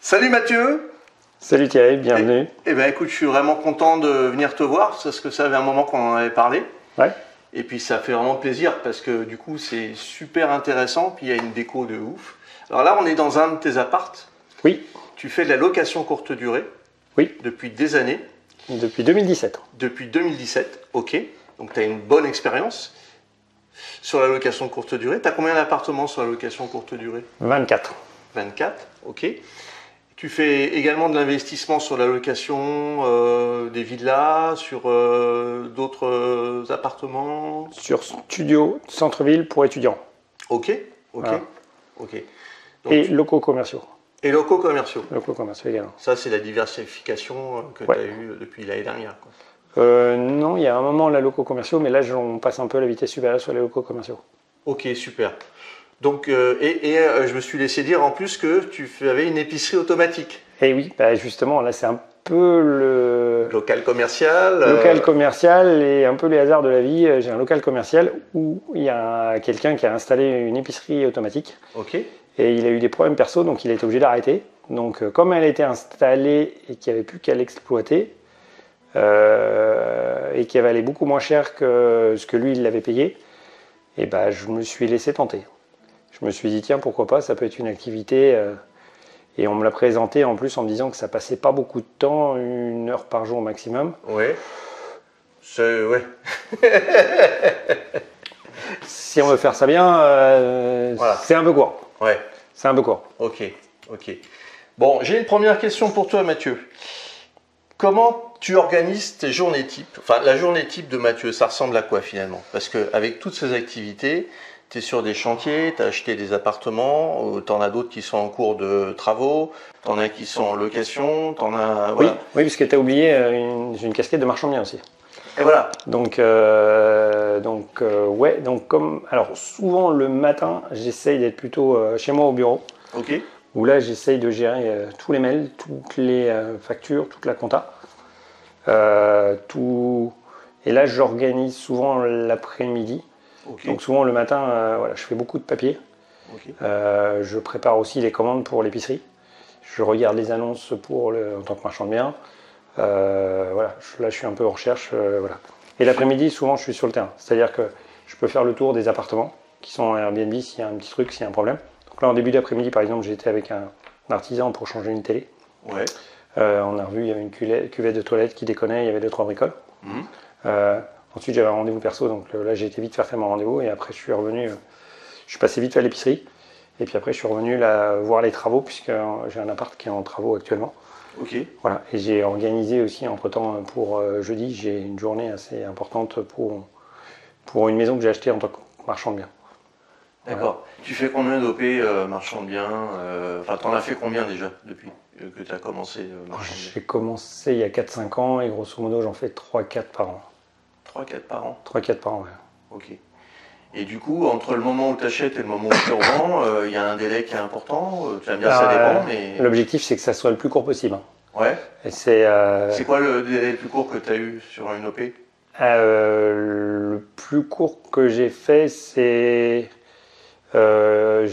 Salut Mathieu. Salut Thierry, bienvenue. Eh ben écoute, je suis vraiment content de venir te voir parce que ça fait un moment qu'on en avait parlé. Ouais. Et puis ça fait vraiment plaisir parce que du coup c'est super intéressant. Puis il y a une déco de ouf. Alors là, on est dans un de tes appartes. Oui. Tu fais de la location courte durée. Oui. Depuis des années. Depuis 2017. Depuis 2017, ok. Donc tu as une bonne expérience sur la location courte durée. Tu as combien d'appartements sur la location courte durée? 24. 24, ok. Tu fais également de l'investissement sur la location des villas, sur d'autres appartements? Sur studio centre-ville pour étudiants. Ok, ok, Voilà. ok. Donc, Et locaux commerciaux. et locaux commerciaux. Locaux commerciaux également. Ça, c'est la diversification que Ouais. tu as eue depuis l'année dernière, quoi. Non, il y a un moment là, locaux commerciaux, mais là on passe un peu à la vitesse supérieure sur les locaux commerciaux. Ok, super. Donc, je me suis laissé dire en plus que tu avais une épicerie automatique. Et oui, bah justement, là c'est un peu le Local commercial. local commercial et un peu les hasards de la vie. J'ai un local commercial où il y a quelqu'un qui a installé une épicerie automatique. Ok. Et il a eu des problèmes perso, donc il a été obligé d'arrêter. Donc comme elle a été installée et qu'il n'y avait plus qu'à l'exploiter, et qui valait beaucoup moins cher que ce que lui il l'avait payé, et ben je me suis laissé tenter. Je me suis dit tiens pourquoi pas, ça peut être une activité. Et on me l'a présenté en plus en me disant que ça passait pas beaucoup de temps, 1 heure par jour maximum. Ouais. Ouais. Si on veut faire ça bien, Voilà. c'est un peu court. Ouais. C'est un peu court. Ok, ok. Bon, j'ai une première question pour toi, Mathieu. Comment tu organises tes journées type? Enfin, la journée type de Mathieu, ça ressemble à quoi finalement? Parce qu'avec toutes ces activités, tu es sur des chantiers, tu as acheté des appartements, tu en as d'autres qui sont en cours de travaux, tu en as qui sont en location, tu en as... Voilà. Oui, parce que tu as oublié, j'ai une casquette de marchand de biens aussi. Et voilà. Donc comme alors souvent le matin, j'essaye d'être plutôt chez moi au bureau, Ok. où là j'essaye de gérer tous les mails, toutes les factures, toute la compta, tout. Et là j'organise souvent l'après-midi. Ok. Donc souvent le matin, voilà, je fais beaucoup de papier. Ok. Je prépare aussi les commandes pour l'épicerie. Je regarde les annonces en tant que marchand de biens. Voilà, là je suis un peu en recherche. Voilà. Et l'après-midi, souvent je suis sur le terrain. C'est-à-dire que je peux faire le tour des appartements qui sont en Airbnb s'il y a un petit truc, s'il y a un problème. Donc là en début d'après-midi par exemple, j'étais avec un artisan pour changer une télé. Ouais. On a revu, il y avait une cuvette de toilette qui déconnait, il y avait 2-3 bricoles. Mhm. Ensuite j'avais un rendez-vous perso, donc là j'ai été vite faire mon rendez-vous et après je suis revenu, je suis passé vite à l'épicerie. Et puis après je suis revenu là, voir les travaux puisque j'ai un appart qui est en travaux actuellement. Ok. Voilà, et j'ai organisé aussi entre-temps pour jeudi, j'ai une journée assez importante pour une maison que j'ai achetée en tant que marchand de biens. D'accord. Voilà. Tu fais combien d'OP marchand de biens? Enfin, t'en as fait combien déjà depuis que tu as commencé marchand de biens? J'ai commencé il y a 4-5 ans et grosso modo j'en fais 3-4 par an. 3-4 par an. 3-4 par an, ouais. Ok. Et du coup, entre le moment où tu achètes et le moment où tu revends, il y a un délai qui est important. Tu vas me dire ça dépend, mais... L'objectif c'est que ça soit le plus court possible. Ouais. Et c'est quoi le délai le plus court que tu as eu sur une OP? le plus court que j'ai fait, c'est la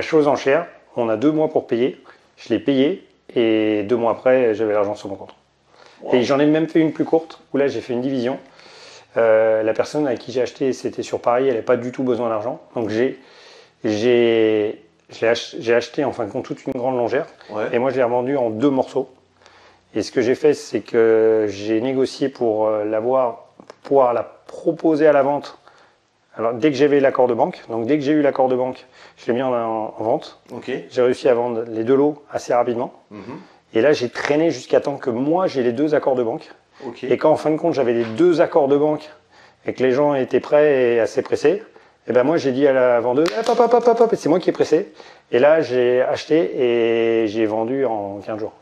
chose en chair. On a 2 mois pour payer. Je l'ai payé et 2 mois après, j'avais l'argent sur mon compte. Wow. Et j'en ai même fait une plus courte où là, j'ai fait une division. La personne à qui j'ai acheté, c'était sur Paris, elle n'avait pas du tout besoin d'argent. Donc j'ai acheté en fin de compte toute une grande longère. Ouais. Et moi, je l'ai revendue en 2 morceaux. Et ce que j'ai fait, c'est que j'ai négocié pour pouvoir la proposer à la vente. Alors, dès que j'avais l'accord de banque, donc dès que j'ai eu l'accord de banque, je l'ai mis en vente. Ok. J'ai réussi à vendre les 2 lots assez rapidement. Mhm. Et là, j'ai traîné jusqu'à temps que moi, j'ai les 2 accords de banque. Ok. Et quand, en fin de compte, j'avais les 2 accords de banque et que les gens étaient prêts et assez pressés, et ben moi, j'ai dit à la vendeuse, hop, et c'est moi qui ai pressé. Et là, j'ai acheté et j'ai vendu en 15 jours.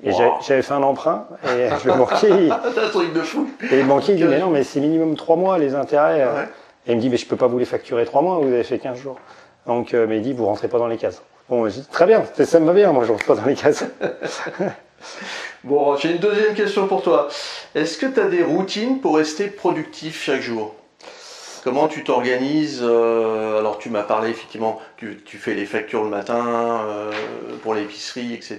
Et Wow. j'avais fait un emprunt et le banquier, C'est un truc de fou. et le banquier il dit mais non mais c'est minimum 3 mois les intérêts. Ouais. Et il me dit mais je peux pas vous les facturer 3 mois, vous avez fait 15 jours. Donc mais il dit vous rentrez pas dans les cases. Bon je dis très bien, ça me va bien, moi je rentre pas dans les cases. Bon, j'ai une deuxième question pour toi. Est-ce que tu as des routines pour rester productif chaque jour? Comment tu t'organises alors tu m'as parlé effectivement, tu fais les factures le matin pour l'épicerie, etc.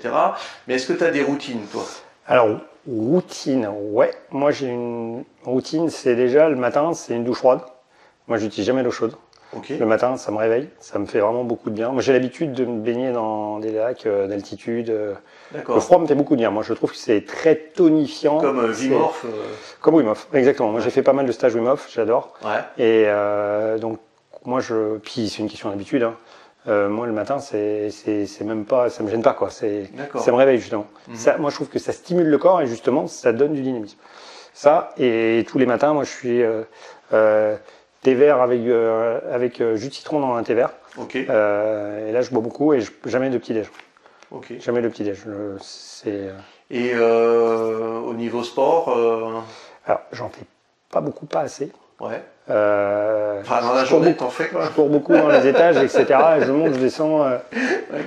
Mais est-ce que tu as des routines, toi? Alors, routine, ouais. Moi, j'ai une routine, c'est déjà le matin, c'est une douche froide. Moi, j'utilise jamais l'eau chaude. Ok. Le matin, ça me réveille, ça me fait vraiment beaucoup de bien. Moi, j'ai l'habitude de me baigner dans des lacs d'altitude. Le D'accord. froid me fait beaucoup de bien. Moi, je trouve que c'est très tonifiant. Comme Wim Hof. Comme Wim Hof, exactement. Moi, Ouais. j'ai fait pas mal de stages Wim Hof, j'adore. Ouais. Et donc, moi, puis c'est une question d'habitude, hein. Moi, le matin, c'est même pas, ça me gêne pas, quoi. D'accord. Ça me réveille, justement. Mhm. Ça, moi, je trouve que ça stimule le corps et justement, ça donne du dynamisme. Ça, et tous les matins, moi, je suis thé vert avec jus de citron dans un thé vert. Ok. Et là, je bois beaucoup et jamais de petit-déj. Ok. Jamais de petit-déj. Et au niveau sport, Alors, j'en fais pas beaucoup, pas assez. ouais. Dans Dans la journée, t'en fais quoi? Je cours beaucoup dans les étages, etc. Et je monte, je descends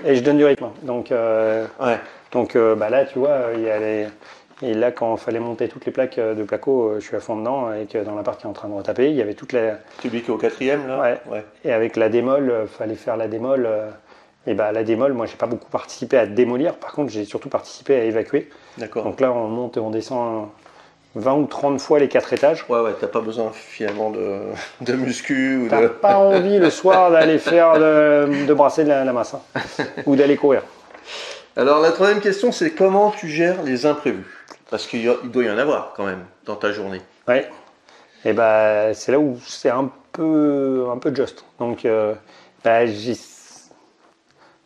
et je donne du rythme. Donc, Ouais. là, tu vois, et là, quand il fallait monter toutes les plaques de placo, je suis à fond dedans et que dans l'appart qui est en train de retaper, il y avait toute la. Celui qui est au 4e là? Ouais. Ouais. Et avec la démol, fallait faire la démol. Et la démol, moi, j'ai pas beaucoup participé à démolir. Par contre, j'ai surtout participé à évacuer. D'accord. Donc là, on monte et on descend 20 ou 30 fois les 4 étages. Ouais, t'as pas besoin finalement de muscu ou T'as de. pas envie le soir d'aller faire de brasser de la masse hein, ou d'aller courir. Alors la troisième question, c'est comment tu gères les imprévus? Parce qu'il doit y en avoir quand même dans ta journée. Ouais. Et c'est là où c'est un peu just. Donc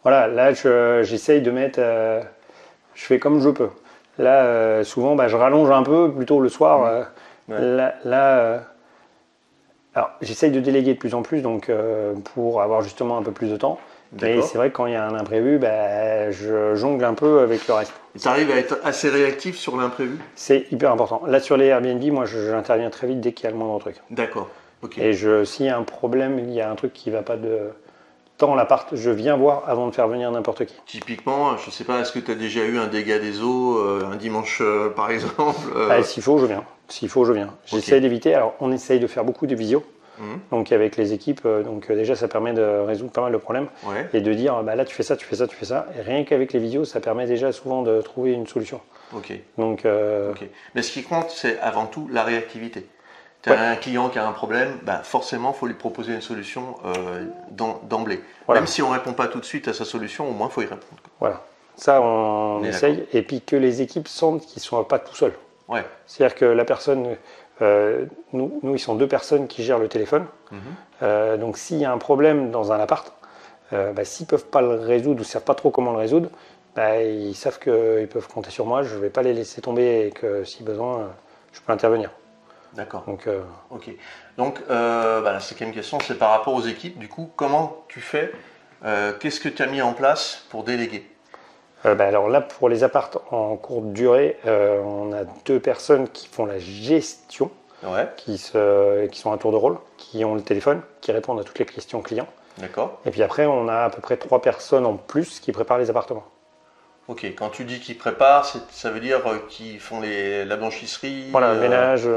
voilà, là j'essaye de mettre, je fais comme je peux. Là souvent je rallonge un peu plutôt le soir. Ouais. Alors j'essaye de déléguer de plus en plus donc pour avoir justement un peu plus de temps. Mais c'est vrai que quand il y a un imprévu, je jongle un peu avec le reste. Tu arrives à être assez réactif sur l'imprévu? C'est hyper important. Là, sur les Airbnb, moi, j'interviens très vite dès qu'il y a le moindre truc. D'accord. Ok. Et s'il y a un problème, il y a un truc qui ne va pas dans l'appart, je viens voir avant de faire venir n'importe qui. Typiquement, je ne sais pas, est-ce que tu as déjà eu un dégât des eaux un dimanche par exemple S'il faut, je viens. S'il faut, je viens. J'essaie d'éviter. Alors, on essaye de faire beaucoup de visio. Donc avec les équipes, déjà ça permet de résoudre pas mal de problèmes et de dire là tu fais ça, tu fais ça, tu fais ça. Et rien qu'avec les visios, ça permet déjà souvent de trouver une solution. Ok. Donc, Mais ce qui compte, c'est avant tout la réactivité. Tu as un client qui a un problème, forcément il faut lui proposer une solution d'emblée. Voilà. Même si on ne répond pas tout de suite à sa solution, au moins il faut y répondre. Voilà. Ça on essaye. Et puis que les équipes sentent qu'ils ne sont pas tout seuls. Ouais. C'est-à-dire que la personne. Nous, ils sont 2 personnes qui gèrent le téléphone. Donc, s'il y a un problème dans un appart, s'ils ne peuvent pas le résoudre ou ne savent pas trop comment le résoudre, ils savent qu'ils peuvent compter sur moi. Je ne vais pas les laisser tomber et que si besoin, je peux intervenir. D'accord. Donc, ok. Donc, la cinquième question, c'est par rapport aux équipes. Du coup, comment tu fais? Qu'est-ce que tu as mis en place pour déléguer? Alors là, pour les apparts en courte durée, on a 2 personnes qui font la gestion, qui sont à tour de rôle, qui ont le téléphone, qui répondent à toutes les questions clients. D'accord. Et puis après, on a à peu près 3 personnes en plus qui préparent les appartements. Ok, quand tu dis qu'ils préparent, ça veut dire qu'ils font la blanchisserie. Voilà, le ménage.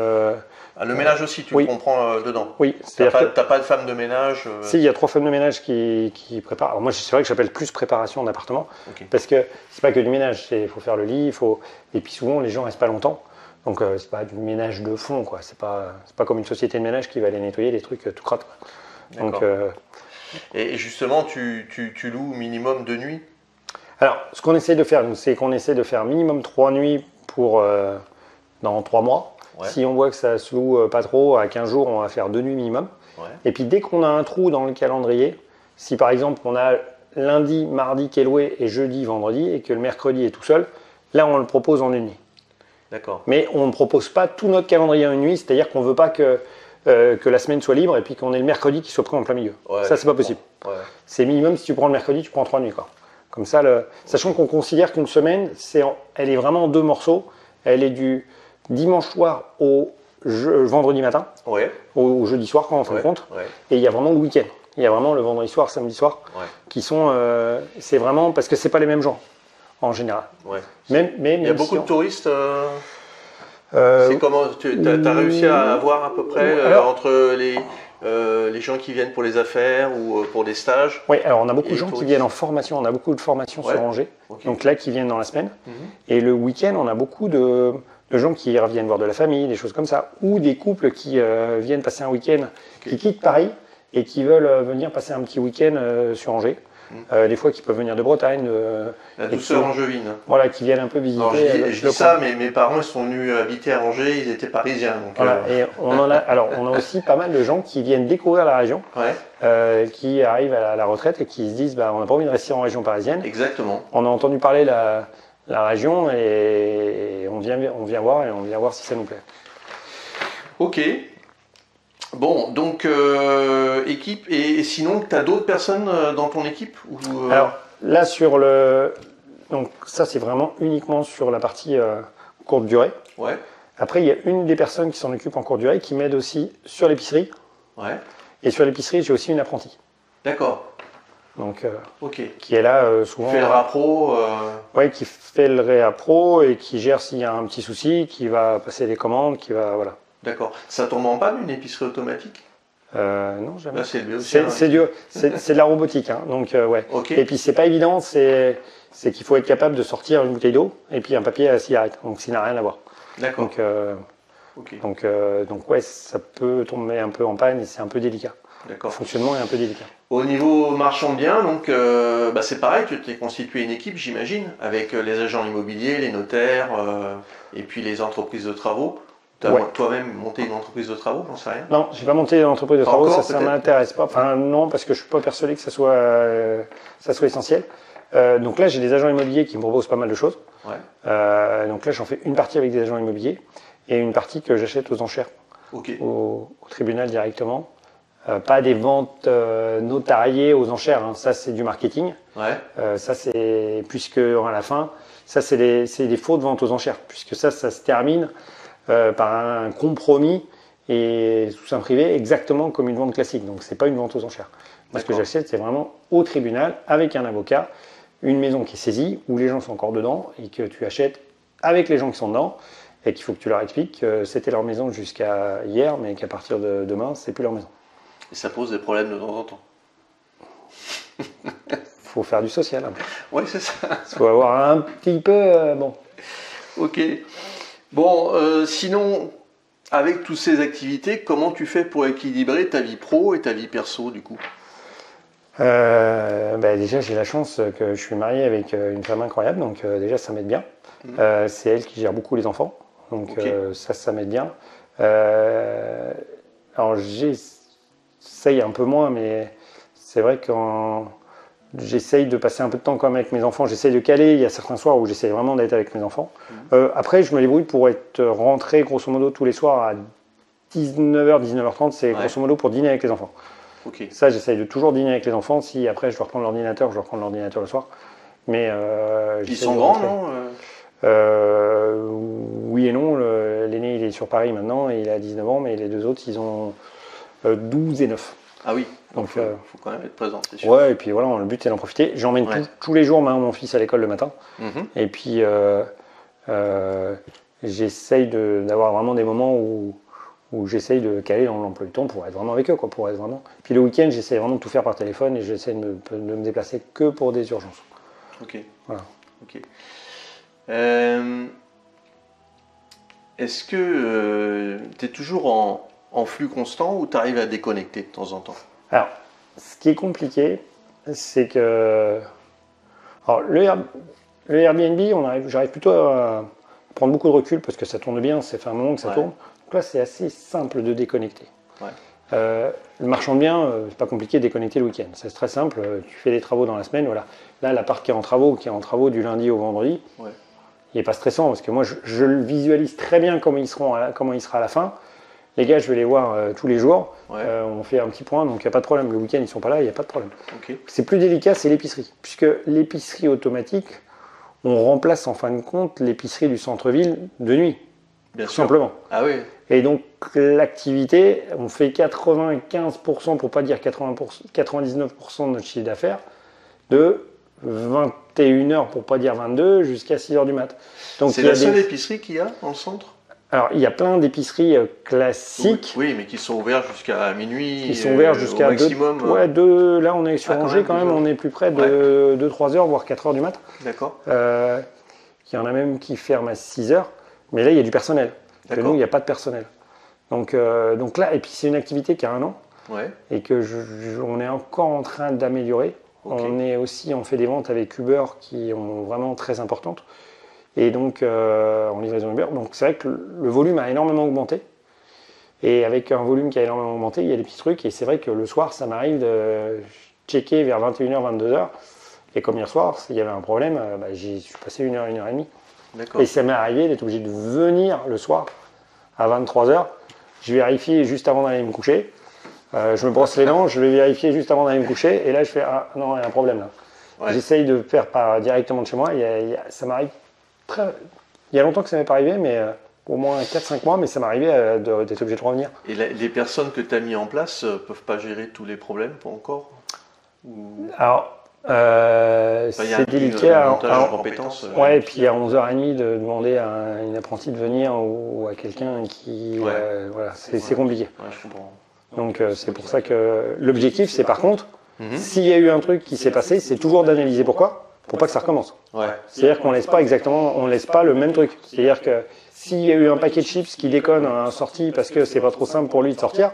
Le ménage aussi, tu le comprends dedans. Oui, t'as pas de femme de ménage Si, il y a 3 femmes de ménage qui préparent. Alors moi, c'est vrai que j'appelle plus préparation d'appartement, parce que c'est pas que du ménage, il faut faire le lit, et puis souvent les gens restent pas longtemps, donc c'est pas du ménage de fond, quoi. C'est pas comme une société de ménage qui va aller nettoyer les trucs tout crottes. Donc, et justement, tu loues minimum 2 nuits? Alors, ce qu'on essaie de faire, c'est qu'on essaie de faire minimum 3 nuits dans 3 mois. Ouais. Si on voit que ça se loue pas trop, à 15 jours, on va faire 2 nuits minimum. Ouais. Et puis dès qu'on a un trou dans le calendrier, si par exemple on a lundi, mardi qui est loué et jeudi, vendredi, et que le mercredi est tout seul, là on le propose en 1 nuit. D'accord. Mais on ne propose pas tout notre calendrier en 1 nuit, c'est-à-dire qu'on ne veut pas que la semaine soit libre et puis qu'on ait le mercredi qui soit pris en plein milieu. Ouais, ça, c'est pas possible. Ouais. C'est minimum, si tu prends le mercredi, tu prends 3 nuits, quoi. Comme ça, sachant qu'on considère qu'une semaine, elle est vraiment en 2 morceaux. Elle est du dimanche soir au vendredi matin, au jeudi soir quand on fait le compte. Ouais. Et il y a vraiment le week-end. Il y a vraiment le vendredi soir, samedi soir, qui sont. C'est vraiment parce que c'est pas les mêmes gens en général. Ouais. Même il y a beaucoup de touristes. C'est comment tu as réussi à avoir à peu près entre les gens qui viennent pour les affaires ou pour des stages. Oui, alors on a beaucoup de Et gens qui touristes. viennent en formation. On a beaucoup de formations Ouais. sur Angers. Ok. Donc là, qui viennent dans la semaine. Mhm. Et le week-end, on a beaucoup de gens qui reviennent voir de la famille, des choses comme ça. Ou des couples qui viennent passer un week-end, Ok. qui quittent Paris et qui veulent venir passer un petit week-end sur Angers. Des fois, qui peuvent venir de Bretagne. La et douceur qui- angevine. Voilà, qui viennent un peu visiter. Alors je le dis ça, mais mes parents ils sont venus habiter à Angers, ils étaient parisiens. Donc, Voilà, et on a aussi pas mal de gens qui viennent découvrir la région, qui arrivent à la retraite et qui se disent bah, on n'a pas envie de rester en région parisienne. Exactement. On a entendu parler la région et on vient voir si ça nous plaît. Ok. Bon, donc équipe, et sinon tu as d'autres personnes dans ton équipe ou, Alors là donc ça c'est vraiment uniquement sur la partie courte durée. Ouais, Après il y a une des personnes qui s'en occupe en courte durée qui m'aide aussi sur l'épicerie. ouais, Et sur l'épicerie j'ai aussi une apprentie. d'accord, Donc ok. qui est là souvent. Tu fais le rappro, Ouais, qui fait le réa pro et qui gère s'il y a un petit souci, qui va passer les commandes, qui va voilà. d'accord. Ça tombe en panne une épicerie automatique? Non, jamais. Là c'est le aussi. C'est de la robotique, hein, donc ouais. Ok, Et puis c'est pas évident, c'est qu'il faut être capable de sortir une bouteille d'eau et puis un papier à cigarette, donc ça n'a rien à voir. d'accord. Donc, Ok, donc ouais, ça peut tomber un peu en panne et c'est un peu délicat. Le d'accord. fonctionnement est un peu délicat. Au niveau marchand de biens, donc bah, c'est pareil, tu t'es constitué une équipe, j'imagine, avec les agents immobiliers, les notaires et puis les entreprises de travaux. Tu as Ouais. toi-même monté une entreprise de travaux, j'en sais rien. Non, j'ai pas monté d'entreprise de Pas travaux, encore, ça peut-être. m'intéresse pas. Enfin non, parce que je suis pas persuadé que ça soit essentiel. Donc là, j'ai des agents immobiliers qui me proposent pas mal de choses. Ouais, Donc là, j'en fais une partie avec des agents immobiliers et une partie que j'achète aux enchères ok. au tribunal directement. Pas des ventes notariées aux enchères, hein. Ça c'est du marketing. Ouais, Ça c'est puisque à la fin, ça c'est des faux de vente aux enchères, puisque ça se termine par un compromis et sous un privé exactement comme une vente classique. Donc c'est pas une vente aux enchères. Moi, ce que D'accord. j'achète, c'est vraiment au tribunal avec un avocat, une maison qui est saisie où les gens sont encore dedans et que tu achètes avec les gens qui sont dedans et qu'il faut que tu leur expliques que c'était leur maison jusqu'à hier, mais qu'à partir de demain, c'est plus leur maison. et ça pose des problèmes de temps en temps. Faut faire du social un peu. Ouais, c'est ça. Il faut avoir un petit peu bon. Ok. Bon, sinon, avec toutes ces activités, comment tu fais pour équilibrer ta vie pro et ta vie perso, du coup? Déjà, j'ai la chance que je suis marié avec une femme incroyable, donc déjà, ça m'aide bien. C'est elle qui gère beaucoup les enfants, donc Ok. ça m'aide bien. Alors, j'essaye un peu moins, mais c'est vrai que j'essaye de passer un peu de temps quand même avec mes enfants. J'essaye de caler. Il y a certains soirs où j'essaye vraiment d'être avec mes enfants. Après, je me débrouille pour être rentré grosso modo tous les soirs à 19h, 19h30. C'est Ouais. grosso modo pour dîner avec les enfants. Ok. Ça, j'essaye de toujours dîner avec les enfants. Si après je dois reprendre l'ordinateur, je dois reprendre l'ordinateur le soir. Mais Ils j'essaye sont de grands, rentrer. non? Oui et non. L'aîné, il est sur Paris maintenant et il a 19 ans, mais les deux autres, ils ont 12 et 9. Ah oui, donc Donc, faut quand même être présent, c'est sûr. Ouais, et puis voilà, le but c'est d'en profiter. J'emmène Ouais. tous les jours mon fils à l'école le matin. Mhm. Et puis j'essaye d'avoir vraiment des moments où j'essaye de caler dans l'emploi du temps pour être vraiment avec eux, quoi, pour être vraiment. Puis le week-end, j'essaie vraiment de tout faire par téléphone et j'essaie de me déplacer que pour des urgences. Ok. Voilà. Ok. Est-ce que tu es toujours en flux constant ou tu arrives à déconnecter de temps en temps? Alors, ce qui est compliqué, c'est que alors, le Airbnb, j'arrive plutôt à prendre beaucoup de recul parce que ça tourne bien, ça fait un moment que ça Ouais. tourne. Donc là, c'est assez simple de déconnecter. Ouais. Le marchand de biens, c'est pas compliqué de déconnecter le week-end. C'est très simple, tu fais des travaux dans la semaine, voilà. Là, l'appart qui est en travaux du lundi au vendredi, Ouais. il n'est pas stressant parce que moi, je le visualise très bien comment il sera à la fin. Les gars, je vais les voir tous les jours. Ouais. On fait un petit point, donc il n'y a pas de problème. Le week-end, ils ne sont pas là, il n'y a pas de problème. Ok. C'est plus délicat, c'est l'épicerie. Puisque l'épicerie automatique, on remplace en fin de compte l'épicerie du centre-ville de nuit, Bien tout sûr. simplement. Ah oui. Et donc l'activité, on fait 95%, pour pas dire 80%, 99% de notre chiffre d'affaires, de 21h, pour pas dire 22, jusqu'à 6h du mat. Donc C'est il y a la seule des... épicerie qu'il y a dans le centre? Alors, il y a plein d'épiceries classiques. Oui, mais qui sont ouverts jusqu'à minuit. Qui sont ouverts jusqu'à au maximum. Là, on est sur Angers quand même, on est plus près de 2-3 heures, voire 4 heures du mat. D'accord. Il y en a même qui ferment à 6 heures. Mais là, il y a du personnel. Que nous, il n'y a pas de personnel. Donc là, et puis c'est une activité qui a 1 an. Ouais. Et que on est encore en train d'améliorer. Okay. On fait des ventes avec Uber qui sont vraiment très importantes. Et donc, en livraison Uber. Donc, c'est vrai que le volume a énormément augmenté. Et avec un volume qui a énormément augmenté, il y a des petits trucs. Et c'est vrai que le soir, ça m'arrive de checker vers 21h, 22h. Et comme hier soir, il y avait un problème, j'y suis passé 1h, 1h30. D'accord. Et ça m'est arrivé d'être obligé de venir le soir à 23h. Je vérifie juste avant d'aller me coucher. Je me brosse les dents, je vais vérifier juste avant d'aller me coucher. Et là, je fais ah non, il y a un problème là. Ouais. J'essaye de faire directement de chez moi. Ça m'arrive il y a longtemps que ça m'est pas arrivé, mais au moins 4-5 mois, mais ça m'est arrivé d'être obligé de revenir. Et les personnes que tu as mis en place peuvent pas gérer tous les problèmes encore Alors, c'est délicat. Et puis à 11h30 de demander à une apprentie de venir ou à quelqu'un qui. Voilà, c'est compliqué. Ouais, je comprends. Donc c'est pour ça que l'objectif, c'est par contre, s'il y a eu un truc qui s'est passé, c'est toujours d'analyser pourquoi. Pour pas que ça recommence. Ouais. C'est-à-dire qu'on laisse pas le même truc. C'est-à-dire que s'il y a eu un paquet de chips qui déconne à un sortie parce que c'est pas trop simple pour lui de sortir,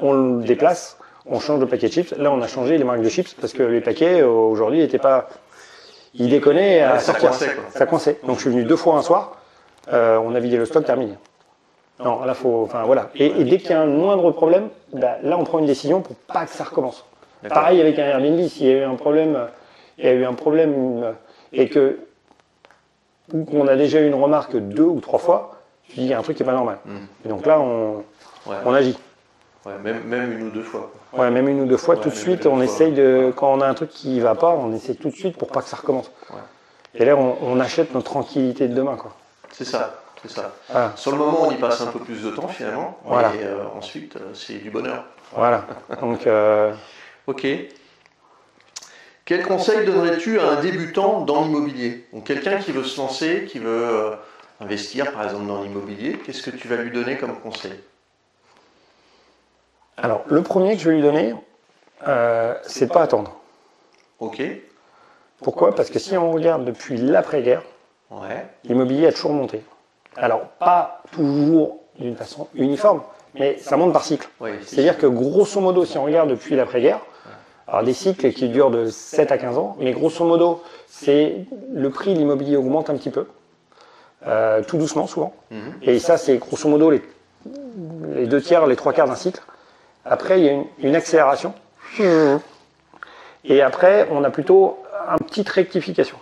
on le déplace, on change de paquet de chips. Là, on a changé les marques de chips parce que les paquets aujourd'hui n'étaient pas, ils déconnaient à sortir. Ça coinçait. Donc je suis venu 2 fois un soir. On a vidé le stock, terminé. Non, là voilà. Et dès qu'il y a un moindre problème, là on prend une décision pour pas que ça recommence. Pareil avec un Airbnb, s'il y a eu un problème. Et qu'on a déjà eu une remarque 2 ou 3 fois, tu dis il y a un truc qui n'est pas normal. Et donc là, on agit. Ouais, même 1 ou 2 fois. Ouais, même 1 ou 2 fois, tout de suite, on essaye quand on a un truc qui ne va pas, on essaye tout de suite pour pas que ça recommence. Ouais. Et là, on achète notre tranquillité de demain, quoi. C'est ça. Voilà. Sur le moment, on y passe un peu plus de temps finalement. Voilà. Et ensuite, c'est du bonheur. Voilà. Donc. Ok. Quel conseil donnerais-tu à un débutant dans l'immobilier? Donc quelqu'un qui veut se lancer, qui veut investir par exemple dans l'immobilier, qu'est-ce que tu vas lui donner comme conseil? Alors le premier que je vais lui donner, c'est de ne pas attendre. Ok. Pourquoi? Parce que si on regarde depuis l'après-guerre, l'immobilier a toujours monté. Alors pas toujours d'une façon uniforme, mais ça monte par cycle. C'est-à-dire que grosso modo, si on regarde depuis l'après-guerre, alors des cycles qui durent de 7 à 15 ans, mais grosso modo, le prix de l'immobilier augmente un petit peu, tout doucement souvent. Et ça, c'est grosso modo les 2 tiers, les 3 quarts d'un cycle. Après, il y a une accélération. Et après, on a plutôt une petite rectification.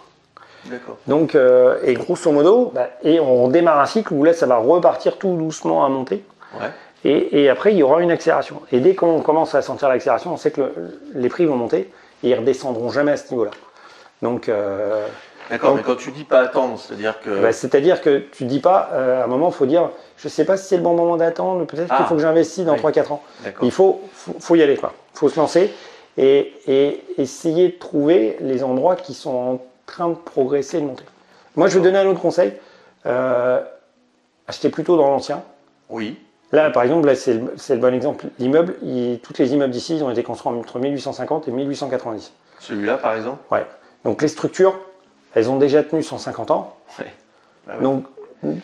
D'accord. Donc, et grosso modo, et on démarre un cycle où là, ça va repartir tout doucement à monter. Ouais. Et après, il y aura une accélération. Et dès qu'on commence à sentir l'accélération, on sait que les prix vont monter et ils ne redescendront jamais à ce niveau-là. Donc, d'accord, mais quand tu dis pas attendre, c'est-à-dire que... c'est-à-dire que tu ne dis pas, à un moment, il faut dire, je ne sais pas si c'est le bon moment d'attendre, peut-être qu'il faut que j'investisse dans 3-4 ans. Il faut y aller, quoi. Il faut se lancer et essayer de trouver les endroits qui sont en train de progresser et de monter. Moi, je vais donner un autre conseil. Acheter plutôt dans l'ancien. Oui. Là, par exemple, c'est le bon exemple. L'immeuble, tous les immeubles d'ici, ils ont été construits entre 1850 et 1890. Celui-là, par exemple? Ouais. Donc les structures, elles ont déjà tenu 150 ans. Ouais. Ah ouais. Donc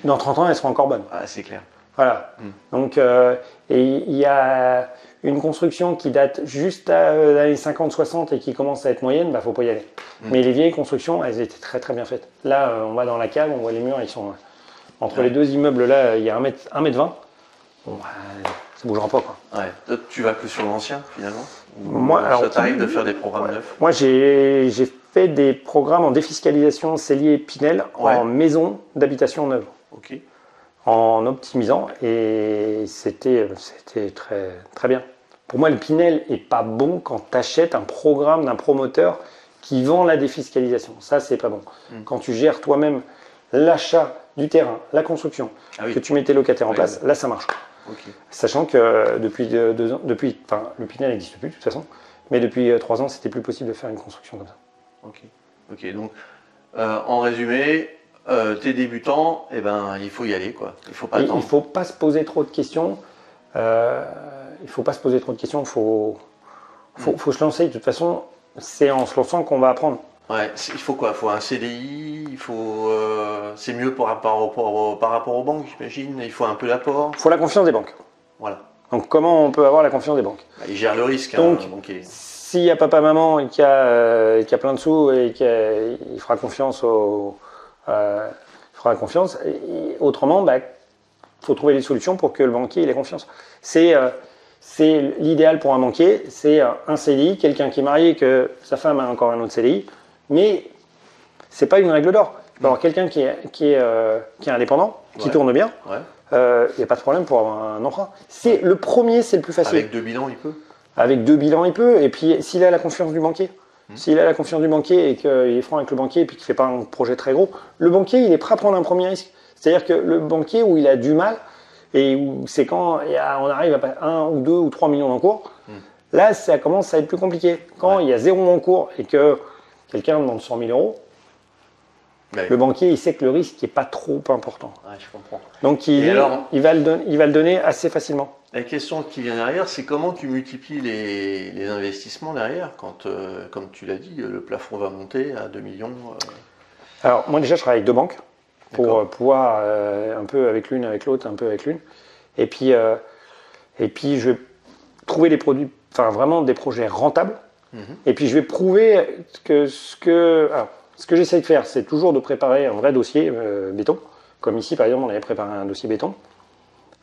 dans 30 ans, elles seront encore bonnes. Ah, c'est clair. Voilà. Donc, et il y a une construction qui date juste des années 50-60 et qui commence à être moyenne, faut pas y aller. Mais les vieilles constructions, elles étaient très très bien faites. Là, on va dans la cave, on voit les murs, ils sont entre les 2 immeubles là, il y a 1m20. Bon, ça ne bougera pas, quoi. Ouais. Toi, tu vas que sur l'ancien, finalement? Moi, alors, ça t'arrive de faire des programmes neufs? Moi, j'ai fait des programmes en défiscalisation Cellier et Pinel en maison d'habitation neuve. Ok. En optimisant, et c'était très, très bien. Pour moi, le Pinel n'est pas bon quand tu achètes un programme d'un promoteur qui vend la défiscalisation. Ça, c'est pas bon. Quand tu gères toi-même l'achat du terrain, la construction, que tu mets tes locataires en place, là, ça marche. Okay. Sachant que depuis 2 ans, le Pinel n'existe plus de toute façon, mais depuis 3 ans, c'était plus possible de faire une construction comme ça. Ok. Donc, en résumé, t'es débutant, eh ben, il faut y aller, quoi. Il faut pas Il attendre. ne faut pas se poser trop de questions. Il faut se lancer. De toute façon, c'est en se lançant qu'on va apprendre. Ouais, il faut quoi? Il faut un CDI, c'est mieux par rapport aux banques, j'imagine. Il faut un peu l'apport. Il faut la confiance des banques. Voilà. Donc comment on peut avoir la confiance des banques? Bah, ils gèrent le risque, Donc, hein, banquier. s'il y a papa, maman et qu'il y a plein de sous et qu'il fera confiance autrement, il faut trouver des solutions pour que le banquier il ait confiance. C'est l'idéal pour un banquier, c'est un CDI, quelqu'un qui est marié, que sa femme a encore un autre CDI, mais c'est pas une règle d'or. Il faut avoir quelqu'un qui est indépendant, qui tourne bien. Ouais. Il n'y a pas de problème pour avoir un emprunt. C'est le premier, c'est le plus facile. Avec 2 bilans, il peut. Avec 2 bilans, il peut. Et puis, s'il a la confiance du banquier, s'il a la confiance du banquier et qu'il est franc avec le banquier et puis qu'il ne fait pas un projet très gros, le banquier, il est prêt à prendre un premier risque. C'est-à-dire que le banquier où il a du mal et où c'est quand on arrive à 1 ou 2 ou 3 millions d'encours, là, ça commence à être plus compliqué. Quand il y a 0 encours et que quelqu'un demande 100 000 euros, le banquier, il sait que le risque n'est pas trop important. Ouais, je comprends. Donc, il va le donner assez facilement. La question qui vient derrière, c'est comment tu multiplies les investissements derrière quand, comme tu l'as dit, le plafond va monter à 2 millions. Alors, moi, déjà, je travaille avec 2 banques pour pouvoir un peu avec l'une, avec l'autre, un peu avec l'une. Et puis, je vais trouver des produits, enfin, vraiment des projets rentables. Et puis, je vais prouver que ce que j'essaie de faire, c'est toujours de préparer un vrai dossier béton. Comme ici, par exemple, on avait préparé un dossier béton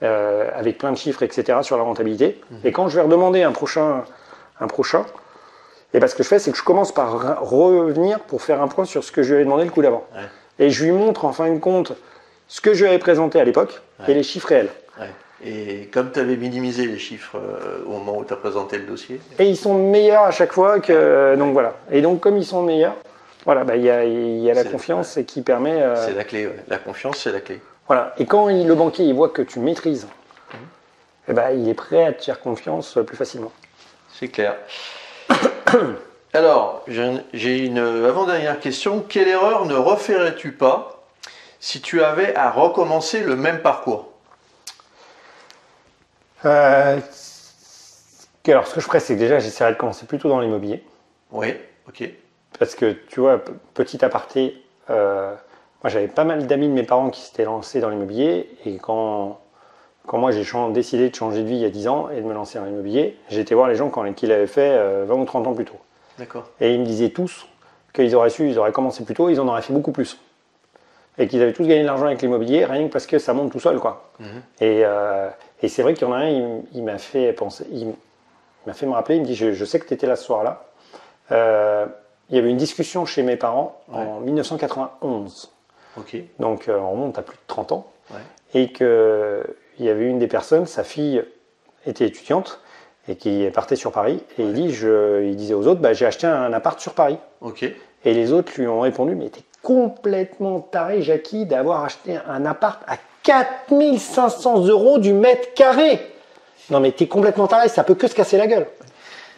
avec plein de chiffres, etc., sur la rentabilité. Et quand je vais redemander un prochain, et ce que je fais, c'est que je commence par revenir pour faire un point sur ce que je lui avais demandé le coup d'avant. Ouais. Et je lui montre en fin de compte ce que je lui avais présenté à l'époque et les chiffres réels. Ouais. Et comme tu avais minimisé les chiffres au moment où tu as présenté le dossier. Et ils sont meilleurs à chaque fois que. Donc voilà. Et donc, comme ils sont meilleurs, voilà, il y a la confiance qui permet. C'est la clé, ouais. La confiance, c'est la clé. Voilà. Et quand le banquier il voit que tu maîtrises, il est prêt à te faire confiance plus facilement. C'est clair. Alors, j'ai une avant-dernière question. Quelle erreur ne referais-tu pas si tu avais à recommencer le même parcours? Alors, ce que je ferais, c'est que déjà, j'essaierais de commencer plutôt dans l'immobilier. Oui, ok. Parce que, tu vois, petit aparté, moi, j'avais pas mal d'amis de mes parents qui s'étaient lancés dans l'immobilier. Et quand moi, j'ai décidé de changer de vie il y a 10 ans et de me lancer dans l'immobilier, j'ai été voir les gens qui l'avaient fait 20 ou 30 ans plus tôt. D'accord. Et ils me disaient tous qu'ils auraient ils auraient commencé plus tôt, ils en auraient fait beaucoup plus. Et qu'ils avaient tous gagné de l'argent avec l'immobilier, rien que parce que ça monte tout seul, quoi. Et c'est vrai qu'il y en a un, il m'a fait penser, il m'a fait me rappeler, il me dit, je sais que tu étais là ce soir-là. Il y avait une discussion chez mes parents en 1991. Ok. Donc on remonte à plus de 30 ans. Ouais. Et qu'il y avait une des personnes, sa fille était étudiante et qui partait sur Paris. Et il disait aux autres, j'ai acheté un appart sur Paris. Ok. Et les autres lui ont répondu, mais t'es complètement taré, Jackie, d'avoir acheté un appart à 4 500 € du mètre carré. Non mais t'es complètement taré, ça peut que se casser la gueule.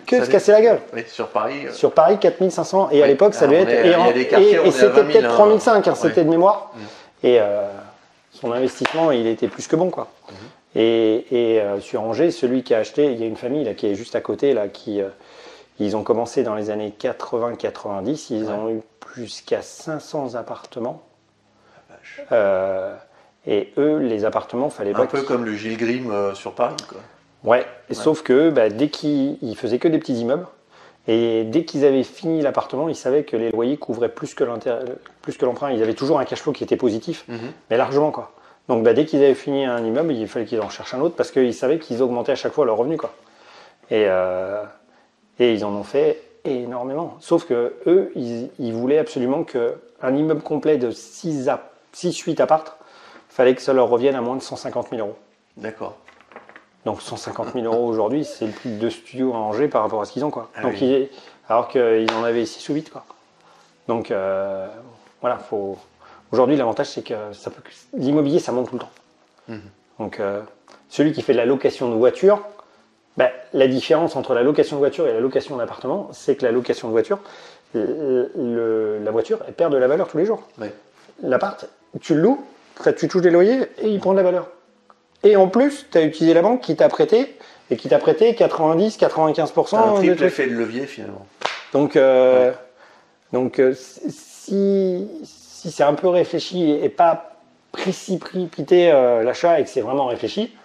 Casser la gueule. Oui, sur Paris. Sur Paris, 4 500. Et à l'époque, ça devait être. Et c'était peut-être 3 500, c'était de mémoire. Et son investissement, il était plus que bon, quoi. Et sur Angers, celui qui a acheté, il y a une famille là, qui est juste à côté, là, ils ont commencé dans les années 80-90, ils ont eu plus qu'à 500 appartements. Et eux, les appartements, fallait pas. Un peu comme le Gilles Grimm sur Paris, quoi. Ouais, sauf que dès qu'ils faisaient que des petits immeubles, et dès qu'ils avaient fini l'appartement, ils savaient que les loyers couvraient plus que l'emprunt. Ils avaient toujours un cash flow qui était positif, mais largement, quoi. Donc dès qu'ils avaient fini un immeuble, il fallait qu'ils en cherchent un autre parce qu'ils savaient qu'ils augmentaient à chaque fois leurs revenus, quoi. Et ils en ont fait énormément. Sauf que eux, ils voulaient absolument qu'un immeuble complet de 6-8 appartes, fallait que ça leur revienne à moins de 150 000 €. D'accord. Donc 150 000 € aujourd'hui, c'est le prix de 2 studios à Angers par rapport à ce qu'ils ont, quoi. Ah donc oui. alors qu'ils en avaient 6 ou 8, quoi. Donc voilà, aujourd'hui l'avantage c'est que l'immobilier ça monte tout le temps. Donc celui qui fait de la location de voiture, la différence entre la location de voiture et la location d'appartement, c'est que la location de voiture, la voiture, elle perd de la valeur tous les jours. Ouais. L'appart, tu le loues, tu touches des loyers et il prend de la valeur. Et en plus, tu as utilisé la banque qui t'a prêté et qui t'a prêté 90-95%. Un triple effet de levier finalement. Donc, si c'est un peu réfléchi et pas précipité l'achat et que c'est vraiment réfléchi,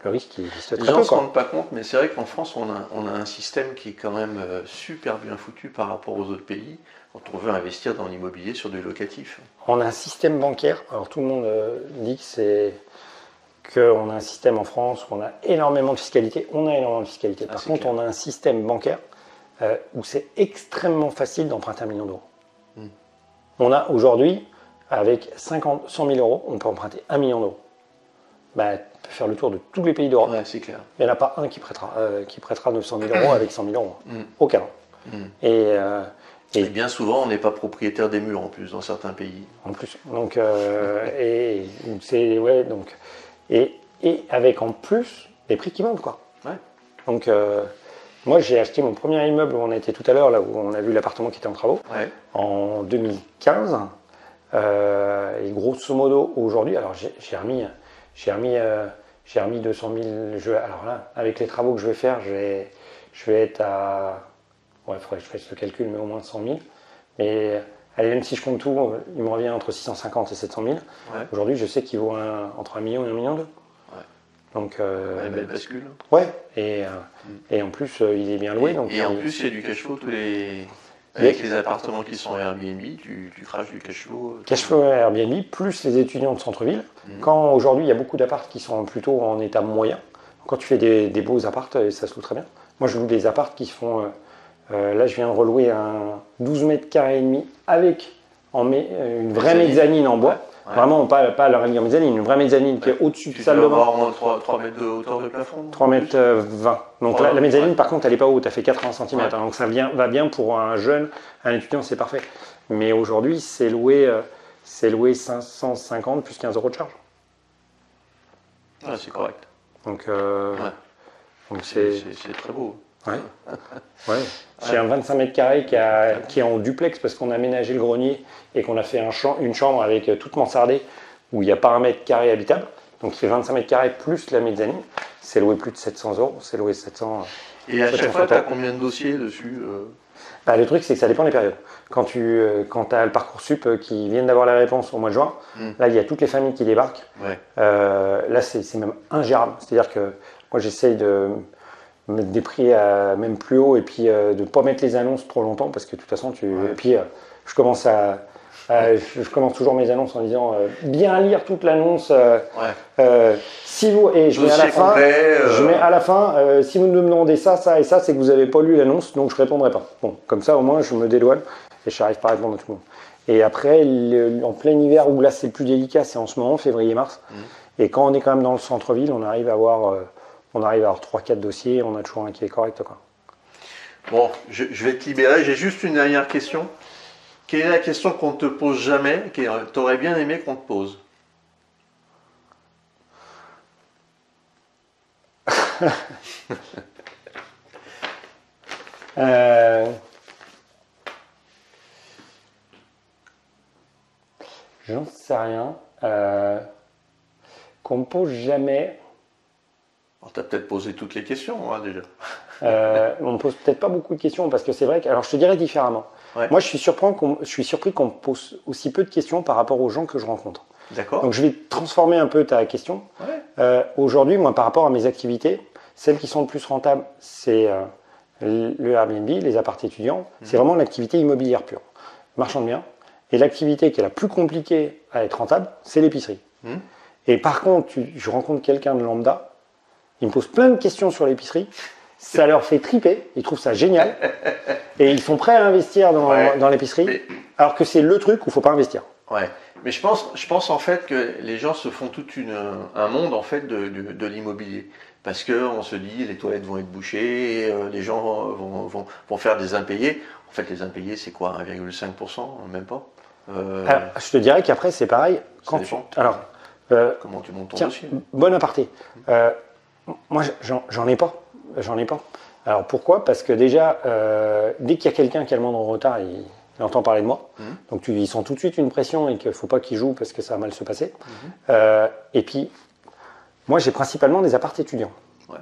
le risque il existe très peu. Les gens ne se rendent pas compte, mais c'est vrai qu'en France, on a un système qui est quand même super bien foutu par rapport aux autres pays quand on veut investir dans l'immobilier sur du locatif. On a un système bancaire, alors tout le monde dit qu'on a un système en France où on a énormément de fiscalité. On a énormément de fiscalité. Par contre, on a un système bancaire où c'est extrêmement facile d'emprunter 1 million d'euros. On a aujourd'hui, avec 100 000 euros, on peut emprunter 1 million d'euros. Bah, tu peux faire le tour de tous les pays d'Europe. Ouais, c'est clair. Il n'y en a pas un qui prêtera 900 000 euros avec 100 000 euros. Aucun. Et bien souvent, on n'est pas propriétaire des murs en plus dans certains pays. En plus. Donc, et avec en plus les prix qui montent, quoi. Ouais. Donc, moi, j'ai acheté mon premier immeuble où on était tout à l'heure, là où on a vu l'appartement qui était en travaux, en 2015. Et grosso modo, aujourd'hui, alors j'ai remis 200 000. Alors là, avec les travaux que je vais faire, je vais être à. Ouais, il faudrait que je fasse le calcul, mais au moins 100 000. Mais allez, même si je compte tout, il me revient entre 650 et 700 000. Ouais. Aujourd'hui, je sais qu'il vaut entre 1 million et 1,2 million. Ouais. Donc, une belle bascule. Ouais, et en plus, il est bien loué. Et en plus, il y a du cash flow avec les appartements qui sont Airbnb, tu craches du cash flow. Cash flow Airbnb, plus les étudiants de centre-ville. Quand aujourd'hui, il y a beaucoup d'apparts qui sont plutôt en état moyen. Quand tu fais des beaux apparts, ça se loue très bien. Moi, je loue des apparts qui font. Là, je viens de relouer un 12 mètres carrés et demi avec une vraie mezzanine en bois. Ouais. Vraiment, pas la réunion mezzanine, une vraie mezzanine qui est au-dessus de salle de bain. Tu dois avoir 3 mètres de hauteur de plafond. 3 mètres 20. Donc la mezzanine, par contre, elle n'est pas haute, elle fait 80 cm. Ouais. Donc ça va bien pour un jeune, un étudiant, c'est parfait. Mais aujourd'hui, c'est loué 550 plus 15 euros de charge. Ah, c'est correct. Donc, c'est très beau. Ouais. J'ai un 25 mètres carrés qui est en duplex parce qu'on a aménagé le grenier et qu'on a fait une chambre avec toute mansardée où il n'y a pas 1 mètre carré habitable. Donc il fait 25 mètres carrés plus la mezzanine. C'est loué plus de 700 euros. C'est loué 700. Et à chaque fois, tu as combien de dossiers dessus Le truc, c'est que ça dépend des périodes. Quand tu as le Parcoursup qui viennent d'avoir la réponse au mois de juin, là, il y a toutes les familles qui débarquent. Ouais. Là, c'est même ingérable. C'est-à-dire que moi, j'essaye de mettre des prix même plus haut et puis de ne pas mettre les annonces trop longtemps parce que de toute façon, et puis je commence toujours mes annonces en disant bien lire toute l'annonce. Si vous et je mets à la fin, si vous me demandez ça et ça, c'est que vous n'avez pas lu l'annonce, donc je répondrai pas. Bon, comme ça au moins je me dédouane et je n'arrive pas à répondre à tout le monde. Et après, en plein hiver où là c'est le plus délicat, c'est en ce moment, février-mars. Et quand on est quand même dans le centre-ville, on arrive à avoir 3-4 dossiers, on a toujours un qui est correct, quoi. Bon, je vais te libérer. J'ai juste une dernière question. Quelle est la question qu'on ne te pose jamais, que tu aurais bien aimé qu'on te pose? J'en sais rien. Qu'on me pose jamais. Alors, tu as peut-être posé toutes les questions, hein, déjà. On ne me pose peut-être pas beaucoup de questions parce que c'est vrai que. Alors, je te dirais différemment. Ouais. Moi, je suis surpris qu'on me pose aussi peu de questions par rapport aux gens que je rencontre. D'accord. Donc, je vais transformer un peu ta question. Ouais. Aujourd'hui, moi, par rapport à mes activités, celles qui sont le plus rentables, c'est le Airbnb, les apparts étudiants. C'est vraiment l'activité immobilière pure, marchand de biens. Et l'activité qui est la plus compliquée à être rentable, c'est l'épicerie. Et par contre, je rencontre quelqu'un de lambda, il me pose plein de questions sur l'épicerie. Ça leur fait triper, ils trouvent ça génial et ils sont prêts à investir dans l'épicerie, alors que c'est le truc où il ne faut pas investir. Ouais, mais je pense en fait que les gens se font tout un monde en fait de l'immobilier parce qu'on se dit les toilettes vont être bouchées, les gens vont faire des impayés. En fait, les impayés, c'est quoi, 1,5%, même pas Alors, je te dirais qu'après, c'est pareil. Comment tu montes ton dossier? Bon aparté. Moi, j'en ai pas. Alors pourquoi? Parce que déjà, dès qu'il y a quelqu'un qui a le moindre retard, il entend parler de moi. Donc il sent tout de suite une pression et qu'il ne faut pas qu'il joue parce que ça va mal se passer. Et puis, moi j'ai principalement des apparts étudiants. Ouais.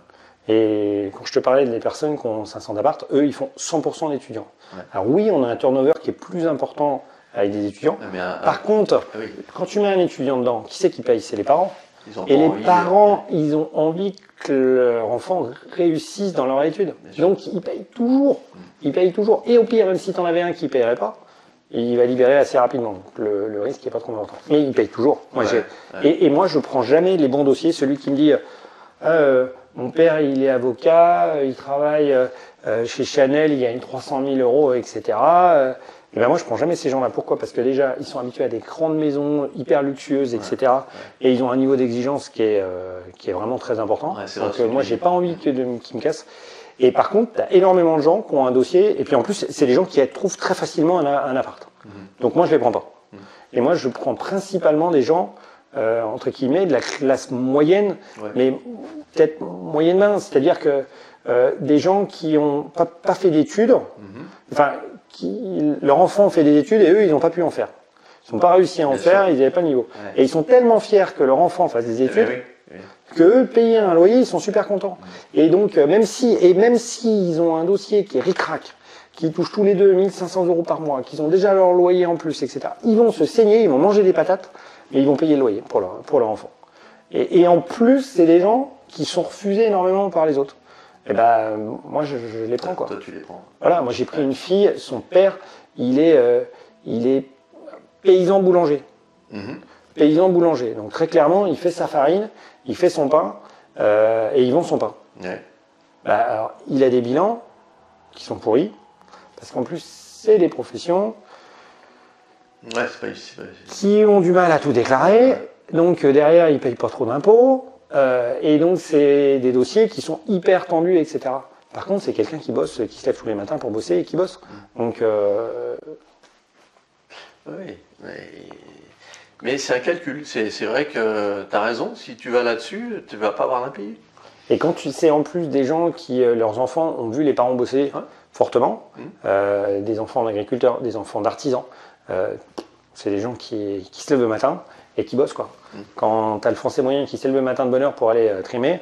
Et quand je te parlais des personnes qui ont 500 d'appart, eux ils font 100% d'étudiants. Ouais. Alors oui, on a un turnover qui est plus important avec des étudiants. Par contre, quand tu mets un étudiant dedans, qui c'est qui paye? C'est les parents. Et les parents, ils ont envie que leur enfant réussisse dans leur étude. Donc ils payent toujours. Ils payent toujours. Et au pire, même si tu en avais un qui ne paierait pas, il va libérer assez rapidement. Donc le risque n'est pas trop important. Mais il paye toujours. Moi, et moi, je ne prends jamais les bons dossiers. Celui qui me dit mon père, il est avocat, il travaille chez Chanel, il gagne 300 000 euros, etc. Et ben moi, je prends jamais ces gens-là. Pourquoi? Parce que déjà, ils sont habitués à des grandes maisons hyper luxueuses, etc. Et ils ont un niveau d'exigence qui est vraiment très important. Donc moi, j'ai pas envie qu'ils me cassent. Et par contre, tu as énormément de gens qui ont un dossier. Et puis en plus, c'est des gens qui trouvent très facilement un appart. Donc moi, je les prends pas. Et moi, je prends principalement des gens, entre guillemets, de la classe moyenne, mais peut-être moyenne mince. C'est-à-dire que des gens qui n'ont pas fait d'études, enfin, leur enfant fait des études et eux, ils n'ont pas pu en faire. Ils n'ont pas réussi à en faire, ils n'avaient pas le niveau. Et ils sont tellement fiers que leur enfant fasse des études que eux, payer un loyer, ils sont super contents. Et donc, même s'ils ont un dossier qui est ric-rac, qui touche tous les deux 1 500 euros par mois, qu'ils ont déjà leur loyer en plus, etc., ils vont se saigner, ils vont manger des patates, mais ils vont payer le loyer pour leur enfant. Et en plus, c'est des gens qui sont refusés énormément par les autres. Et ben, moi, je les prends, quoi. Toi, tu les prends. Voilà, moi, j'ai pris une fille, son père, il est paysan boulanger. Paysan boulanger. Donc, très clairement, il fait sa farine, il fait son pain, et il vend son pain. Alors, il a des bilans qui sont pourris, parce qu'en plus, c'est des professions qui ont du mal à tout déclarer. Donc, derrière, ils ne payent pas trop d'impôts. Et donc, c'est des dossiers qui sont hyper tendus, etc. Par contre, c'est quelqu'un qui bosse, qui se lève tous les matins pour bosser et qui bosse. Donc, oui, mais c'est un calcul. C'est vrai que tu as raison. Si tu vas là-dessus, tu ne vas pas avoir d'impayé. Et quand tu sais en plus des gens qui, leurs enfants, ont vu les parents bosser fortement, des enfants d'agriculteurs, des enfants d'artisans, c'est des gens qui se lèvent le matin et qui bossent, quoi. Quand tu as le français moyen qui se lève le matin de bonne heure pour aller trimer,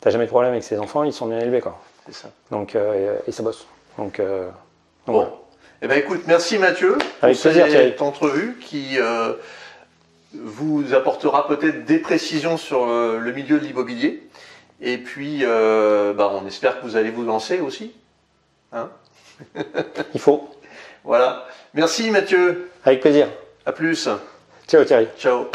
tu n'as jamais de problème avec ses enfants, ils sont bien élevés, quoi. C'est ça. Donc, et ça bosse. Donc bon. Voilà. Eh ben, écoute, merci Mathieu avec pour plaisir, cette entrevue qui vous apportera peut-être des précisions sur le milieu de l'immobilier. Et puis, on espère que vous allez vous lancer aussi. Hein? Il faut. Voilà. Merci Mathieu. Avec plaisir. À plus. Ciao Thierry. Ciao.